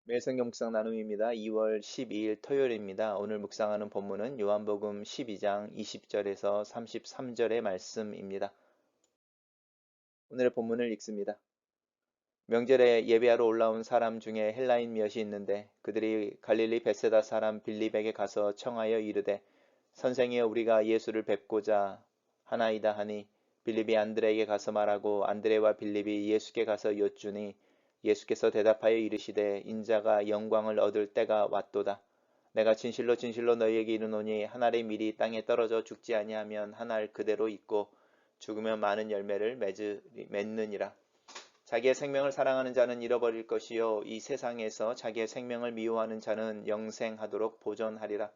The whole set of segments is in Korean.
매일 성경 묵상 나눔입니다. 2월 12일 토요일입니다. 오늘 묵상하는 본문은 요한복음 12장 20절에서 33절의 말씀입니다. 오늘의 본문을 읽습니다. 명절에 예배하러 올라온 사람 중에 헬라인 몇이 있는데 그들이 갈릴리 벳세다 사람 빌립에게 가서 청하여 이르되 선생이여 우리가 예수를 뵙고자 하나이다 하니 빌립이 안드레에게 가서 말하고 안드레와 빌립이 예수께 가서 여쭈니 예수께서 대답하여 이르시되 인자가 영광을 얻을 때가 왔도다. 내가 진실로 진실로 너희에게 이르노니 한 알의 밀이 땅에 떨어져 죽지 아니하면 한 알 그대로 있고 죽으면 많은 열매를 맺느니라. 자기의 생명을 사랑하는 자는 잃어버릴 것이요 이 세상에서 자기의 생명을 미워하는 자는 영생하도록 보존하리라.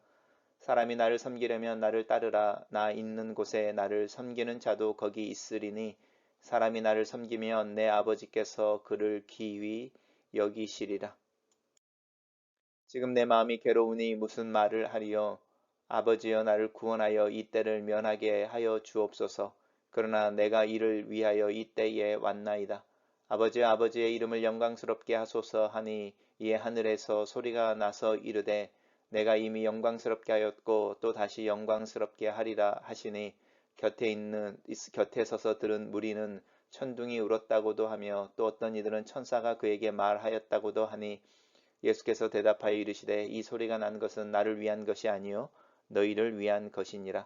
사람이 나를 섬기려면 나를 따르라. 나 있는 곳에 나를 섬기는 자도 거기 있으리니 사람이 나를 섬기면 내 아버지께서 그를 귀히 여기시리라. 지금 내 마음이 괴로우니 무슨 말을 하리요. 아버지여 나를 구원하여 이 때를 면하게 하여 주옵소서. 그러나 내가 이를 위하여 이 때에 왔나이다. 아버지여 아버지의 이름을 영광스럽게 하소서 하니 이에 하늘에서 소리가 나서 이르되 내가 이미 영광스럽게 하였고 또 다시 영광스럽게 하리라 하시니 곁에 서서 들은 무리는 천둥이 울었다고도 하며 또 어떤 이들은 천사가 그에게 말하였다고도 하니 예수께서 대답하여 이르시되 이 소리가 난 것은 나를 위한 것이 아니요 너희를 위한 것이니라.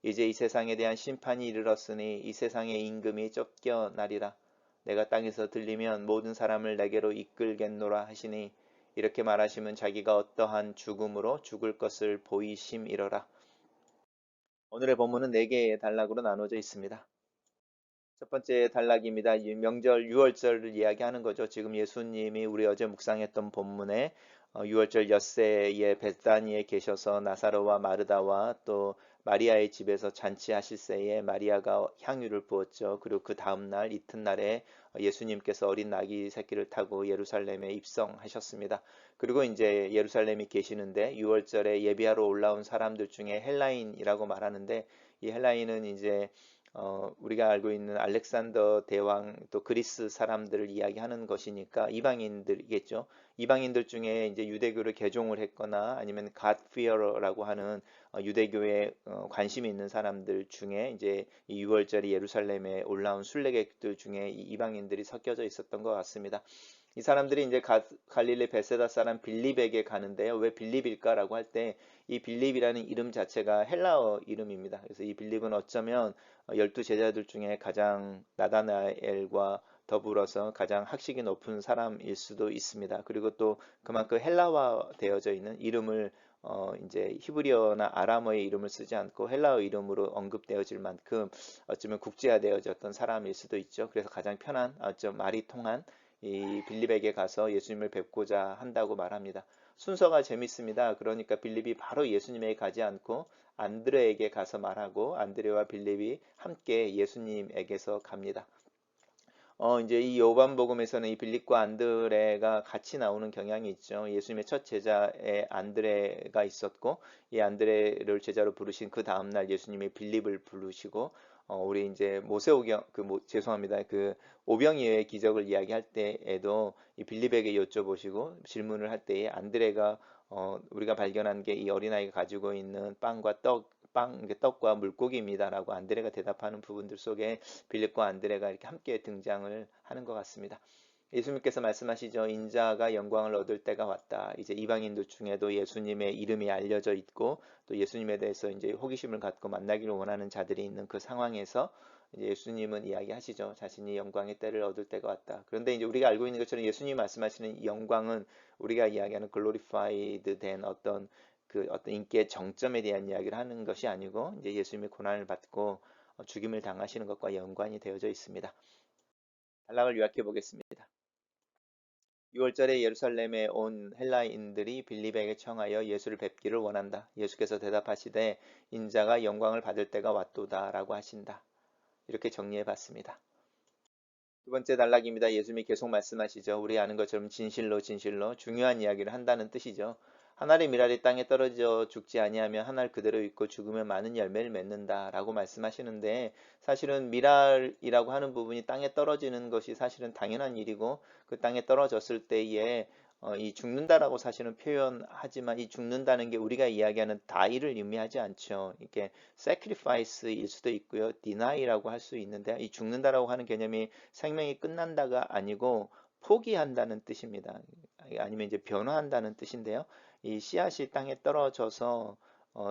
이제 이 세상에 대한 심판이 이르렀으니 이 세상의 임금이 쫓겨나리라. 내가 땅에서 들리면 모든 사람을 내게로 이끌겠노라 하시니 이렇게 말하시면 자기가 어떠한 죽음으로 죽을 것을 보이심이러라. 오늘의 본문은 4개의 단락으로 나눠져 있습니다. 첫 번째 단락입니다. 명절 6월절을 이야기하는 거죠. 지금 예수님이 우리 어제 묵상했던 본문에 6월절 엿새에 벳다니에 계셔서 나사로와 마르다와 또 마리아의 집에서 잔치하실 새에 마리아가 향유를 부었죠. 그리고 그 다음날 이튿날에 예수님께서 어린 나귀 새끼를 타고 예루살렘에 입성하셨습니다. 그리고 이제 예루살렘이 계시는데 6월절에 예비하러 올라온 사람들 중에 헬라인이라고 말하는데 이 헬라인은 이제 우리가 알고 있는 알렉산더 대왕 또 그리스 사람들을 이야기하는 것이니까 이방인들이겠죠. 이방인들 중에 이제 유대교를 개종을 했거나 아니면 God fearer라고 하는 유대교에 관심이 있는 사람들 중에 이제 이 6월절에 예루살렘에 올라온 순례객들 중에 이 이방인들이 섞여져 있었던 것 같습니다. 이 사람들이 이제 갈릴리 베세다 사람 빌립에게 가는데요. 왜 빌립일까라고 할 때 이 빌립이라는 이름 자체가 헬라어 이름입니다. 그래서 이 빌립은 어쩌면 12제자들 중에 가장 나다나엘과 더불어서 가장 학식이 높은 사람일 수도 있습니다. 그리고 또 그만큼 헬라화 되어져 있는 이름을 이제 히브리어나 아람어의 이름을 쓰지 않고 헬라어 이름으로 언급되어질 만큼 어쩌면 국제화되어졌던 사람일 수도 있죠. 그래서 가장 편한 좀 말이 통한 이 빌립에게 가서 예수님을 뵙고자 한다고 말합니다. 순서가 재밌습니다. 그러니까 빌립이 바로 예수님에게 가지 않고 안드레에게 가서 말하고 안드레와 빌립이 함께 예수님에게서 갑니다. 이제 이 요한복음에서는 이 빌립과 안드레가 같이 나오는 경향이 있죠. 예수님의 첫 제자에 안드레가 있었고, 이 안드레를 제자로 부르신 그 다음날 예수님이 빌립을 부르시고, 우리 이제 모세오경, 죄송합니다. 그 오병이어의 기적을 이야기할 때에도 이 빌립에게 여쭤보시고 질문을 할 때에 안드레가 우리가 발견한 게 이 어린아이가 가지고 있는 떡과 물고기입니다라고 안드레가 대답하는 부분들 속에 빌립과 안드레가 이렇게 함께 등장을 하는 것 같습니다. 예수님께서 말씀하시죠. 인자가 영광을 얻을 때가 왔다. 이제 이방인들 중에도 예수님의 이름이 알려져 있고 또 예수님에 대해서 이제 호기심을 갖고 만나기를 원하는 자들이 있는 그 상황에서 이제 예수님은 이야기하시죠. 자신이 영광의 때를 얻을 때가 왔다. 그런데 이제 우리가 알고 있는 것처럼 예수님이 말씀하시는 이 영광은 우리가 이야기하는 글로리파이드 된 어떤 인기의 정점에 대한 이야기를 하는 것이 아니고 이제 예수님이 고난을 받고 죽임을 당하시는 것과 연관이 되어져 있습니다. 단락을 요약해 보겠습니다. 6월절에 예루살렘에 온 헬라인들이 빌립에게 청하여 예수를 뵙기를 원한다. 예수께서 대답하시되 인자가 영광을 받을 때가 왔도다 라고 하신다. 이렇게 정리해 봤습니다. 두 번째 단락입니다. 예수님이 계속 말씀하시죠. 우리 아는 것처럼 진실로 진실로 중요한 이야기를 한다는 뜻이죠. 한 알의 밀알이 땅에 떨어져 죽지 아니하면 한 알 그대로 있고 죽으면 많은 열매를 맺는다라고 말씀하시는데 사실은 밀알이라고 하는 부분이 땅에 떨어지는 것이 사실은 당연한 일이고 그 땅에 떨어졌을 때에 이 죽는다라고 사실은 표현하지만 이 죽는다는 게 우리가 이야기하는 die를 의미하지 않죠. 이게 sacrifice일 수도 있고요. deny라고 할 수 있는데 이 죽는다라고 하는 개념이 생명이 끝난다가 아니고 포기한다는 뜻입니다. 아니면 이제 변화한다는 뜻인데요. 이 씨앗이 땅에 떨어져서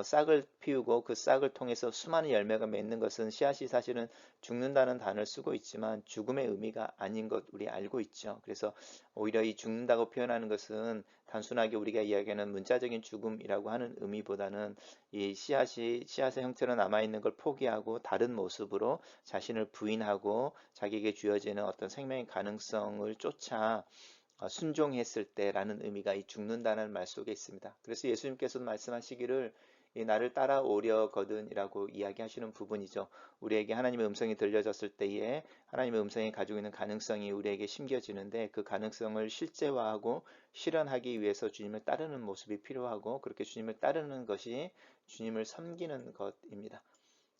싹을 피우고 그 싹을 통해서 수많은 열매가 맺는 것은 씨앗이 사실은 죽는다는 단어를 쓰고 있지만 죽음의 의미가 아닌 것 우리 알고 있죠. 그래서 오히려 이 죽는다고 표현하는 것은 단순하게 우리가 이야기하는 문자적인 죽음이라고 하는 의미보다는 이 씨앗의 형태로 남아있는 걸 포기하고 다른 모습으로 자신을 부인하고 자기에게 주어지는 어떤 생명의 가능성을 쫓아 순종했을 때라는 의미가 이 죽는다는 말 속에 있습니다. 그래서 예수님께서도 말씀하시기를 이 나를 따라오려거든이라고 이야기하시는 부분이죠. 우리에게 하나님의 음성이 들려졌을 때에 하나님의 음성이 가지고 있는 가능성이 우리에게 심겨지는데 그 가능성을 실제화하고 실현하기 위해서 주님을 따르는 모습이 필요하고 그렇게 주님을 따르는 것이 주님을 섬기는 것입니다.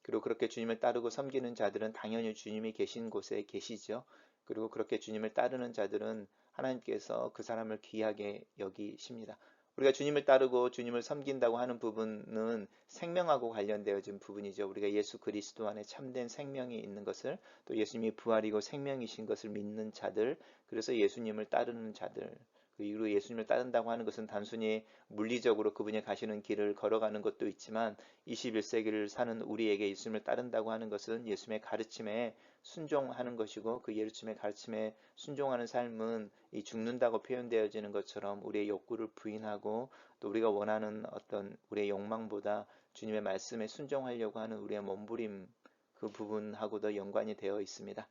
그리고 그렇게 주님을 따르고 섬기는 자들은 당연히 주님이 계신 곳에 계시죠. 그리고 그렇게 주님을 따르는 자들은 하나님께서 그 사람을 귀하게 여기십니다. 우리가 주님을 따르고 주님을 섬긴다고 하는 부분은 생명하고 관련되어진 부분이죠. 우리가 예수 그리스도 안에 참된 생명이 있는 것을 또 예수님이 부활이고 생명이신 것을 믿는 자들, 그래서 예수님을 따르는 자들, 그리고 예수님을 따른다고 하는 것은 단순히 물리적으로 그분이 가시는 길을 걸어가는 것도 있지만 21세기를 사는 우리에게 예수님을 따른다고 하는 것은 예수님의 가르침에 순종하는 것이고 그 예수님의 가르침에 순종하는 삶은 이 죽는다고 표현되어지는 것처럼 우리의 욕구를 부인하고 또 우리가 원하는 어떤 우리의 욕망보다 주님의 말씀에 순종하려고 하는 우리의 몸부림 그 부분하고도 연관이 되어 있습니다.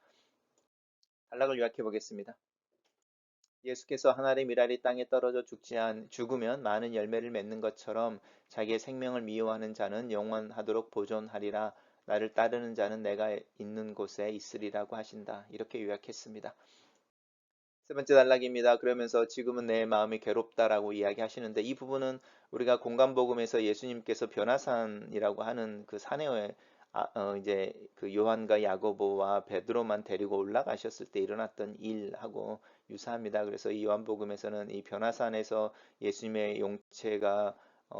단락을 요약해 보겠습니다. 예수께서 하늘의 미랄이 땅에 떨어져 죽으면 많은 열매를 맺는 것처럼 자기의 생명을 미워하는 자는 영원하도록 보존하리라. 나를 따르는 자는 내가 있는 곳에 있으리라고 하신다. 이렇게 요약했습니다. 세 번째 단락입니다. 그러면서 지금은 내 마음이 괴롭다라고 이야기하시는데 이 부분은 우리가 공간복음에서 예수님께서 변화산이라고 하는 그 산에 이제 그 요한과 야고보와 베드로만 데리고 올라가셨을 때 일어났던 일하고 유사합니다. 그래서 이 요한복음에서는 이 변화산에서 예수님의 용체가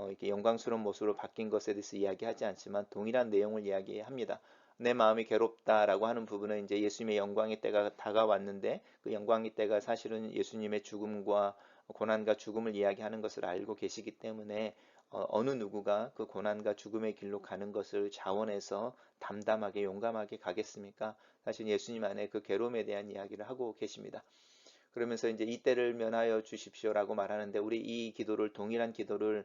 이렇게 영광스러운 모습으로 바뀐 것에 대해서 이야기하지 않지만 동일한 내용을 이야기합니다. 내 마음이 괴롭다라고 하는 부분은 이제 예수님의 영광의 때가 다가왔는데 그 영광의 때가 사실은 예수님의 죽음과 고난과 죽음을 이야기하는 것을 알고 계시기 때문에 어느 누구가 그 고난과 죽음의 길로 가는 것을 자원해서 담담하게 용감하게 가겠습니까? 사실 예수님 안에 그 괴로움에 대한 이야기를 하고 계십니다. 그러면서 이제 이 때를 면하여 주십시오라고 말하는데 우리 이 기도를 동일한 기도를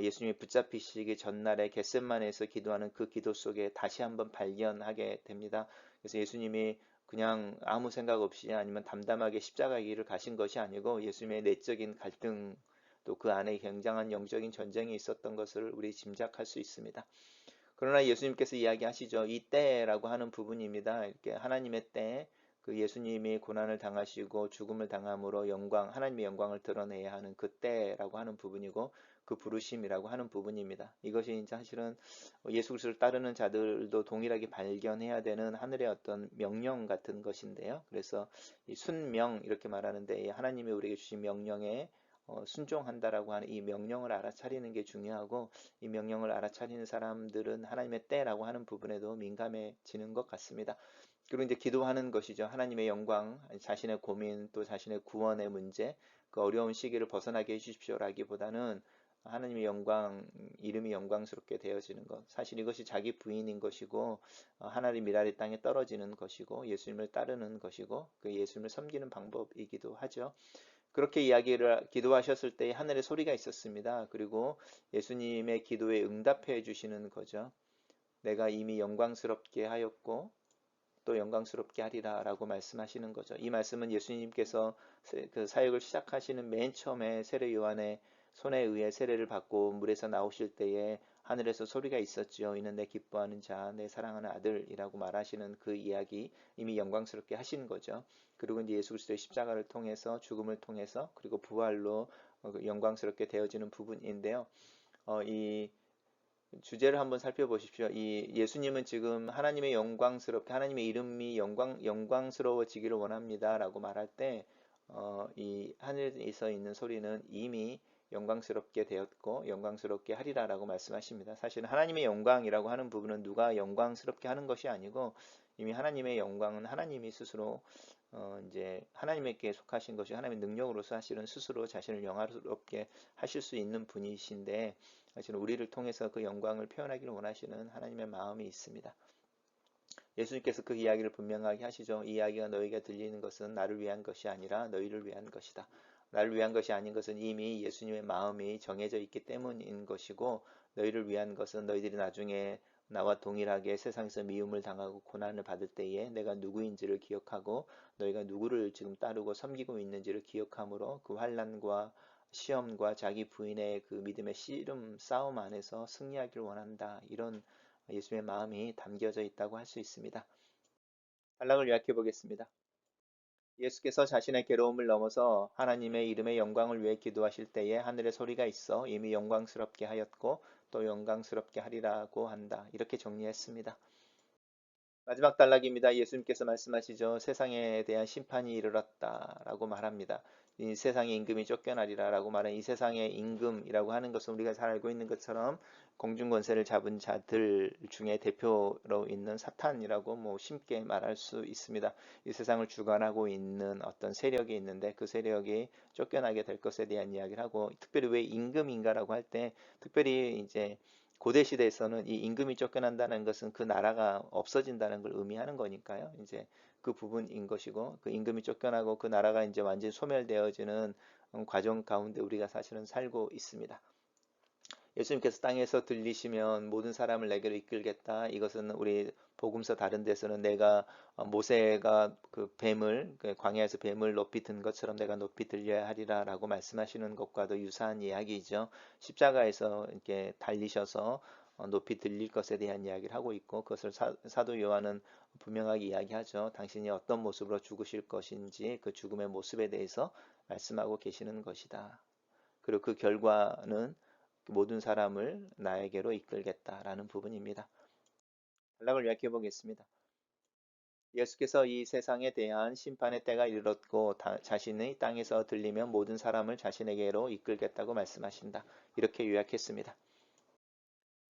예수님이 붙잡히시기 전날에 겟셋마네에서 기도하는 그 기도 속에 다시 한번 발견하게 됩니다. 그래서 예수님이 그냥 아무 생각 없이 아니면 담담하게 십자가의 길을 가신 것이 아니고 예수님의 내적인 갈등 또 그 안에 굉장한 영적인 전쟁이 있었던 것을 우리 짐작할 수 있습니다. 그러나 예수님께서 이야기하시죠. 이 때라고 하는 부분입니다. 이렇게 하나님의 때, 그 예수님이 고난을 당하시고 죽음을 당함으로 하나님의 영광을 드러내야 하는 그 때라고 하는 부분이고 그 부르심이라고 하는 부분입니다. 이것이 이제 사실은 예수 그리스도를 따르는 자들도 동일하게 발견해야 되는 하늘의 어떤 명령 같은 것인데요. 그래서 이 순명 이렇게 말하는데 하나님이 우리에게 주신 명령에 순종한다라고 하는 이 명령을 알아차리는 게 중요하고 이 명령을 알아차리는 사람들은 하나님의 때라고 하는 부분에도 민감해지는 것 같습니다. 그리고 이제 기도하는 것이죠. 하나님의 영광, 자신의 고민, 또 자신의 구원의 문제, 그 어려운 시기를 벗어나게 해주십시오라기보다는 하나님의 영광, 이름이 영광스럽게 되어지는 것. 사실 이것이 자기 부인인 것이고, 하나님의 미랄이 땅에 떨어지는 것이고, 예수님을 따르는 것이고, 그 예수님을 섬기는 방법이기도 하죠. 그렇게 기도하셨을 때 하늘에 소리가 있었습니다. 그리고 예수님의 기도에 응답해 주시는 거죠. 내가 이미 영광스럽게 하였고 또 영광스럽게 하리라 라고 말씀하시는 거죠. 이 말씀은 예수님께서 그 사역을 시작하시는 맨 처음에 세례 요한의 손에 의해 세례를 받고 물에서 나오실 때에 하늘에서 소리가 있었지요. 이는 내 기뻐하는 자, 내 사랑하는 아들이라고 말하시는 그 이야기 이미 영광스럽게 하신 거죠. 그리고 이제 예수 그리스도의 십자가를 통해서 죽음을 통해서 그리고 부활로 영광스럽게 되어지는 부분인데요. 이 주제를 한번 살펴보십시오. 이 예수님은 지금 하나님의 이름이 영광스러워지기를 원합니다라고 말할 때 이 하늘에서 있는 소리는 이미 영광스럽게 되었고 영광스럽게 하리라라고 말씀하십니다. 사실 하나님의 영광이라고 하는 부분은 누가 영광스럽게 하는 것이 아니고 이미 하나님의 영광은 하나님이 스스로 이제 하나님에게 속하신 것이 하나님의 능력으로서 사실은 스스로 자신을 영화롭게 하실 수 있는 분이신데 사실은 우리를 통해서 그 영광을 표현하기를 원하시는 하나님의 마음이 있습니다. 예수님께서 그 이야기를 분명하게 하시죠. 이 이야기가 너희에게 들리는 것은 나를 위한 것이 아니라 너희를 위한 것이다. 나를 위한 것이 아닌 것은 이미 예수님의 마음이 정해져 있기 때문인 것이고 너희를 위한 것은 너희들이 나중에 나와 동일하게 세상에서 미움을 당하고 고난을 받을 때에 내가 누구인지를 기억하고 너희가 누구를 지금 따르고 섬기고 있는지를 기억함으로 그 환난과 시험과 자기 부인의 그 믿음의 씨름 싸움 안에서 승리하기를 원한다. 이런 예수님의 마음이 담겨져 있다고 할 수 있습니다. 단락을 요약해 보겠습니다. 예수께서 자신의 괴로움을 넘어서 하나님의 이름의 영광을 위해 기도하실 때에 하늘의 소리가 있어 이미 영광스럽게 하였고 또 영광스럽게 하리라고 한다. 이렇게 정리했습니다. 마지막 단락입니다. 예수님께서 말씀하시죠. 세상에 대한 심판이 이르렀다라고 말합니다. 이 세상의 임금이 쫓겨나리라라고 말한 이 세상의 임금이라고 하는 것은 우리가 잘 알고 있는 것처럼 공중권세를 잡은 자들 중에 대표로 있는 사탄이라고 쉽게 말할 수 있습니다. 이 세상을 주관하고 있는 어떤 세력이 있는데 그 세력이 쫓겨나게 될 것에 대한 이야기를 하고 특별히 왜 임금인가라고 할 때 특별히 이제 고대 시대에서는 이 임금이 쫓겨난다는 것은 그 나라가 없어진다는 걸 의미하는 거니까요. 이제 그 부분인 것이고 그 임금이 쫓겨나고 그 나라가 이제 완전히 소멸되어지는 과정 가운데 우리가 사실은 살고 있습니다. 예수님께서 땅에서 들리시면 모든 사람을 내게로 이끌겠다. 이것은 우리 복음서 다른 데서는 내가 모세가 그 뱀을 그 광야에서 뱀을 높이 든 것처럼 내가 높이 들려야 하리라라고 말씀하시는 것과도 유사한 이야기죠. 십자가에서 이렇게 달리셔서 높이 들릴 것에 대한 이야기를 하고 있고 그것을 사도 요한은 분명하게 이야기하죠. 당신이 어떤 모습으로 죽으실 것인지 그 죽음의 모습에 대해서 말씀하고 계시는 것이다. 그리고 그 결과는 모든 사람을 나에게로 이끌겠다라는 부분입니다. 단락을 요약해 보겠습니다. 예수께서 이 세상에 대한 심판의 때가 이르렀고 자신의 땅에서 들리면 모든 사람을 자신에게로 이끌겠다고 말씀하신다. 이렇게 요약했습니다.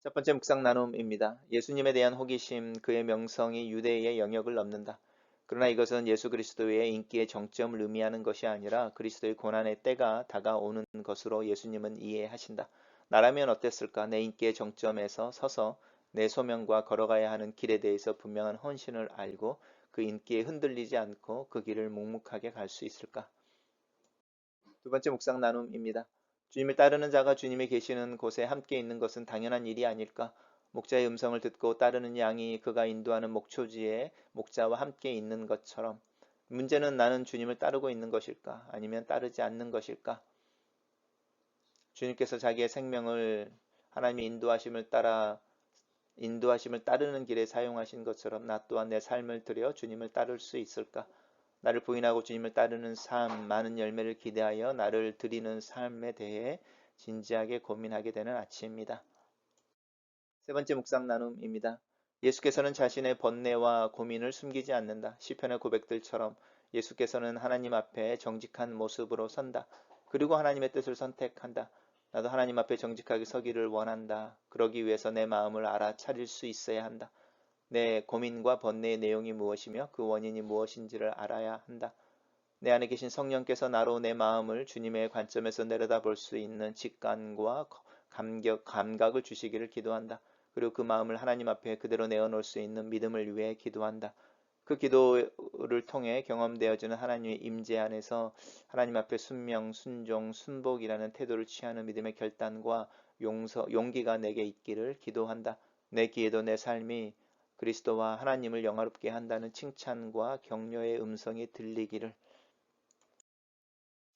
첫 번째 묵상 나눔입니다. 예수님에 대한 호기심, 그의 명성이 유대의 영역을 넘는다. 그러나 이것은 예수 그리스도의 인기의 정점을 의미하는 것이 아니라 그리스도의 고난의 때가 다가오는 것으로 예수님은 이해하신다. 나라면 어땠을까? 내 인기의 정점에서 서서 내 소명과 걸어가야 하는 길에 대해서 분명한 헌신을 알고 그 인기에 흔들리지 않고 그 길을 묵묵하게 갈 수 있을까? 두 번째 묵상 나눔입니다. 주님을 따르는 자가 주님이 계시는 곳에 함께 있는 것은 당연한 일이 아닐까? 목자의 음성을 듣고 따르는 양이 그가 인도하는 목초지에 목자와 함께 있는 것처럼 문제는 나는 주님을 따르고 있는 것일까? 아니면 따르지 않는 것일까? 주님께서 자기의 생명을 하나님의 인도하심을 따르는 길에 사용하신 것처럼 나 또한 내 삶을 들여 주님을 따를 수 있을까? 나를 부인하고 주님을 따르는 삶, 많은 열매를 기대하여 나를 드리는 삶에 대해 진지하게 고민하게 되는 아침입니다. 세 번째 묵상 나눔입니다. 예수께서는 자신의 번뇌와 고민을 숨기지 않는다. 시편의 고백들처럼 예수께서는 하나님 앞에 정직한 모습으로 선다. 그리고 하나님의 뜻을 선택한다. 나도 하나님 앞에 정직하게 서기를 원한다. 그러기 위해서 내 마음을 알아차릴 수 있어야 한다. 내 고민과 번뇌의 내용이 무엇이며 그 원인이 무엇인지를 알아야 한다. 내 안에 계신 성령께서 나로 내 마음을 주님의 관점에서 내려다볼 수 있는 직관과 감각을 주시기를 기도한다. 그리고 그 마음을 하나님 앞에 그대로 내어놓을 수 있는 믿음을 위해 기도한다. 그 기도를 통해 경험되어지는 하나님의 임재 안에서 하나님 앞에 순명, 순종, 순복이라는 태도를 취하는 믿음의 결단과 용기가 내게 있기를 기도한다. 내 기에도 내 삶이 그리스도와 하나님을 영화롭게 한다는 칭찬과 격려의 음성이 들리기를.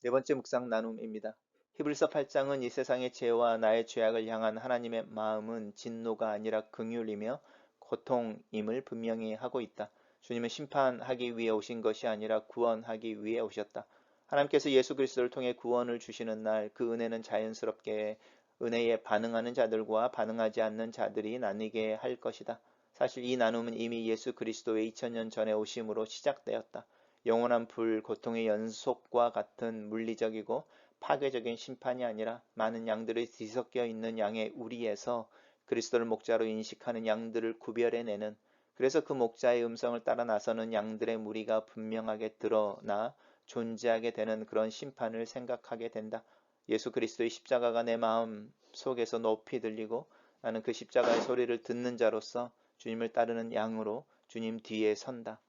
네 번째 묵상 나눔입니다. 히브리서 8장은 이 세상의 죄와 나의 죄악을 향한 하나님의 마음은 진노가 아니라 긍휼이며 고통임을 분명히 하고 있다. 주님은 심판하기 위해 오신 것이 아니라 구원하기 위해 오셨다. 하나님께서 예수 그리스도를 통해 구원을 주시는 날 그 은혜는 자연스럽게 은혜에 반응하는 자들과 반응하지 않는 자들이 나뉘게 할 것이다. 사실 이 나눔은 이미 예수 그리스도의 2000년 전에 오심으로 시작되었다. 영원한 불, 고통의 연속과 같은 물리적이고 파괴적인 심판이 아니라 많은 양들이 뒤섞여 있는 양의 우리에서 그리스도를 목자로 인식하는 양들을 구별해내는, 그래서 그 목자의 음성을 따라 나서는 양들의 무리가 분명하게 드러나 존재하게 되는 그런 심판을 생각하게 된다. 예수 그리스도의 십자가가 내 마음 속에서 높이 들리고 나는 그 십자가의 소리를 듣는 자로서 주님을 따르는 양으로 주님 뒤에 선다.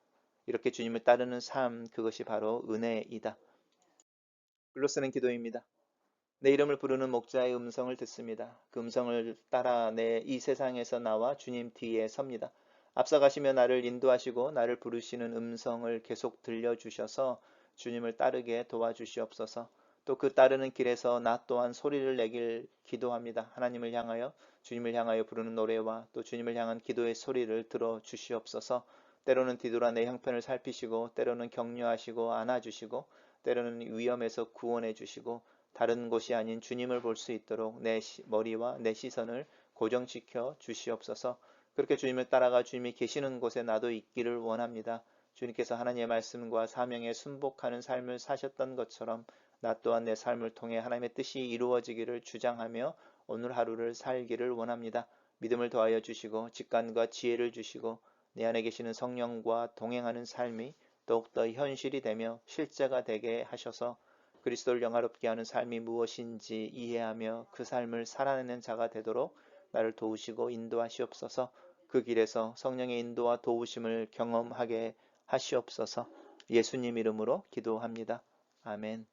이렇게 주님을 따르는 삶, 그것이 바로 은혜이다. 글로 쓰는 기도입니다. 내 이름을 부르는 목자의 음성을 듣습니다. 그 음성을 따라 내 이 세상에서 나와 주님 뒤에 섭니다. 앞서가시며 나를 인도하시고 나를 부르시는 음성을 계속 들려주셔서 주님을 따르게 도와주시옵소서. 또 그 따르는 길에서 나 또한 소리를 내길 기도합니다. 하나님을 향하여, 주님을 향하여 부르는 노래와 또 주님을 향한 기도의 소리를 들어주시옵소서. 때로는 뒤돌아 내 형편을 살피시고 때로는 격려하시고 안아주시고 때로는 위험에서 구원해 주시고 다른 곳이 아닌 주님을 볼 수 있도록 내 머리와 내 시선을 고정시켜 주시옵소서. 그렇게 주님을 따라가 주님이 계시는 곳에 나도 있기를 원합니다. 주님께서 하나님의 말씀과 사명에 순복하는 삶을 사셨던 것처럼 나 또한 내 삶을 통해 하나님의 뜻이 이루어지기를 주장하며 오늘 하루를 살기를 원합니다. 믿음을 더하여 주시고 직관과 지혜를 주시고 내 안에 계시는 성령과 동행하는 삶이 더욱더 현실이 되며 실제가 되게 하셔서 그리스도를 영화롭게 하는 삶이 무엇인지 이해하며 그 삶을 살아내는 자가 되도록 나를 도우시고 인도하시옵소서. 그 길에서 성령의 인도와 도우심을 경험하게 하시옵소서. 예수님 이름으로 기도합니다. 아멘.